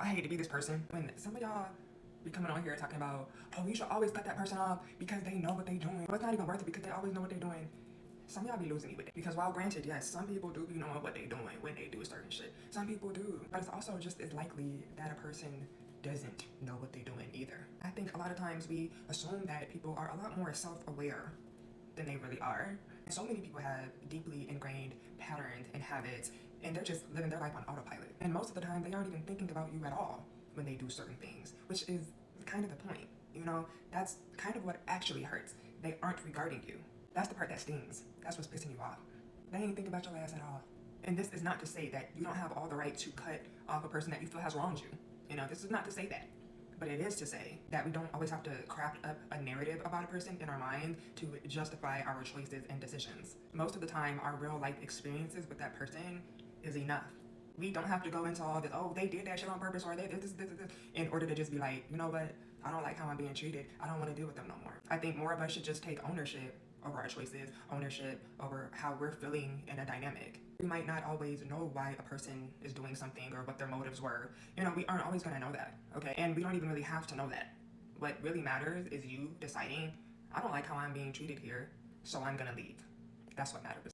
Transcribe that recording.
I hate to be this person. When some of y'all be coming on here talking about, oh, you should always cut that person off because they know what they're doing. Well, it's not even worth it because they always know what they're doing. Some of y'all be losing me with it. Because while granted, yes, some people do be knowing what they're doing when they do certain shit. Some people do. But it's also just as likely that a person doesn't know what they're doing either. I think a lot of times we assume that people are a lot more self-aware than they really are. And so many people have deeply ingrained patterns and habits, and they're just living their life on autopilot. And most of the time, they aren't even thinking about you at all when they do certain things, which is kind of the point. You know, that's kind of what actually hurts. They aren't regarding you. That's the part that stings. That's what's pissing you off. They ain't think about your ass at all. And this is not to say that you don't have all the right to cut off a person that you feel has wronged you. You know, this is not to say that. But it is to say that we don't always have to craft up a narrative about a person in our mind to justify our choices and decisions. Most of the time, our real life experiences with that person is enough. We don't have to go into all this, oh, they did that shit on purpose, or they did this, in order to just be like, you know what, I don't like how I'm being treated. I don't want to deal with them no more. I think more of us should just take ownership over our choices, ownership over how we're feeling in a dynamic. We might not always know why a person is doing something or what their motives were. You know, we aren't always going to know that, okay? And we don't even really have to know that. What really matters is you deciding, I don't like how I'm being treated here, so I'm going to leave. That's what matters.